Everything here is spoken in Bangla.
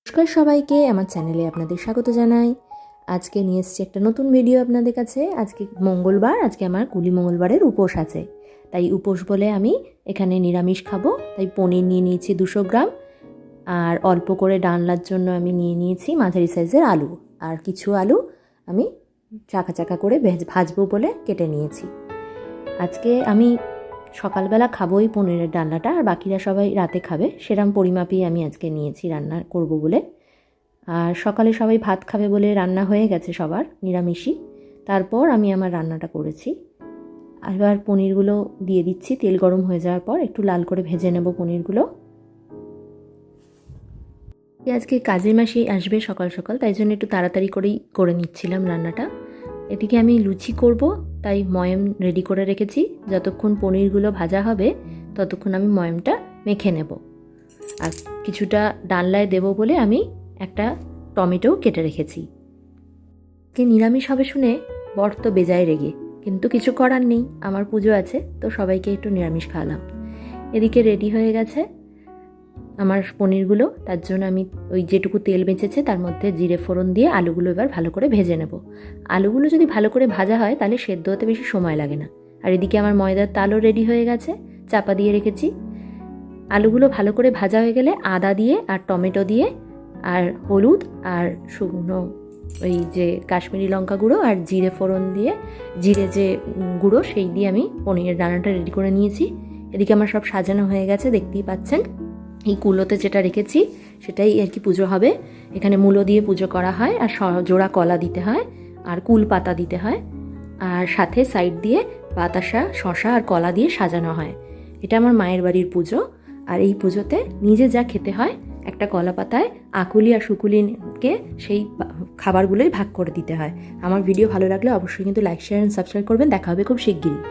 নমস্কার সবাইকে, আমার চ্যানেলে আপনাদের স্বাগত জানাই। আজকে নিয়ে এসেছি একটা নতুন ভিডিও আপনাদের কাছে। আজকে মঙ্গলবার, আজকে আমার কুলি মঙ্গলবারের উপোস আছে। তাই উপোস বলে আমি এখানে নিরামিষ খাবো, তাই পনির নিয়ে নিয়েছি 200 গ্রাম। আর অল্প করে ডালনার জন্য আমি নিয়ে নিয়েছি মাঝারি সাইজের আলু। আর কিছু আলু আমি চাকা চাকা করে ভাজবো বলে কেটে নিয়েছি। আজকে আমি সকালবেলা খাবো এই পনিরের ডালনাটা, আর বাকিরা সবাই রাতে খাবে, সেরম পরিমাপেই আমি আজকে নিয়েছি রান্না করব বলে। আর সকালে সবাই ভাত খাবে বলে রান্না হয়ে গেছে সবার নিরামিষই। তারপর আমি আমার রান্নাটা করেছি। এবার পনিরগুলো দিয়ে দিচ্ছি। তেল গরম হয়ে যাওয়ার পর একটু লাল করে ভেজে নেব পনিরগুলো। আজকে কাজের মাসি আসবে সকাল সকাল, তাই জন্য একটু তাড়াতাড়ি করেই করে নিচ্ছিলাম রান্নাটা। এদিকে আমি লুচি করব, তাই ময়াম রেডি করে রেখেছি। যতক্ষণ পনিরগুলো ভাজা হবে ততক্ষণ আমি ময়ামটা মেখে নেব। আর কিছুটা ডালনায় দেব বলে আমি একটা টমেটোও কেটে রেখেছি। নিরামিষ হবে শুনে বর তো বেজায় রেগে, কিন্তু কিছু করার নেই, আমার পুজো আছে, তো সবাইকে একটু নিরামিষ খাওয়ালাম। এদিকে রেডি হয়ে গেছে আমার পনিরগুলো। তার জন্য আমি ওই যেটুকু তেল বেঁচেছে তার মধ্যে জিরে ফোড়ন দিয়ে আলুগুলো এবার ভালো করে ভেজে নেব। আলুগুলো যদি ভালো করে ভাজা হয় তাহলে সেদ্ধ হতে বেশি সময় লাগে না। আর এদিকে আমার ময়দার তালও রেডি হয়ে গেছে, চাপা দিয়ে রেখেছি। আলুগুলো ভালো করে ভাজা হয়ে গেলে আদা দিয়ে আর টমেটো দিয়ে আর হলুদ আর শুকনো ওই যে কাশ্মীরি লঙ্কা গুঁড়ো আর জিরে ফোড়ন দিয়ে, জিরে যে গুঁড়ো সেই দিয়ে আমি পনিরের ডানাটা রেডি করে নিয়েছি। এদিকে আমার সব সাজানো হয়ে গেছে, দেখতেই পাচ্ছেন। এই কুলোতে যেটা রেখেছি সেটাই আর কি পুজো হবে। এখানে মূলো দিয়ে পুজো করা হয়, আর জোড়া কলা দিতে হয়, আর কুল পাতা দিতে হয়, আর সাথে সাইড দিয়ে বাতাসা, শশা আর কলা দিয়ে সাজানো হয়। এটা আমার মায়ের বাড়ির পুজো। আর এই পুজোতে নিজে যা খেতে হয়, একটা কলা পাতায় আকুলি আর শুকুলিকে সেই খাবারগুলোই ভাগ করে দিতে হয়। আমার ভিডিও ভালো লাগলে অবশ্যই কিন্তু লাইক, শেয়ার অ্যান্ড সাবস্ক্রাইব করবেন। দেখা হবে খুব শিগগিরই।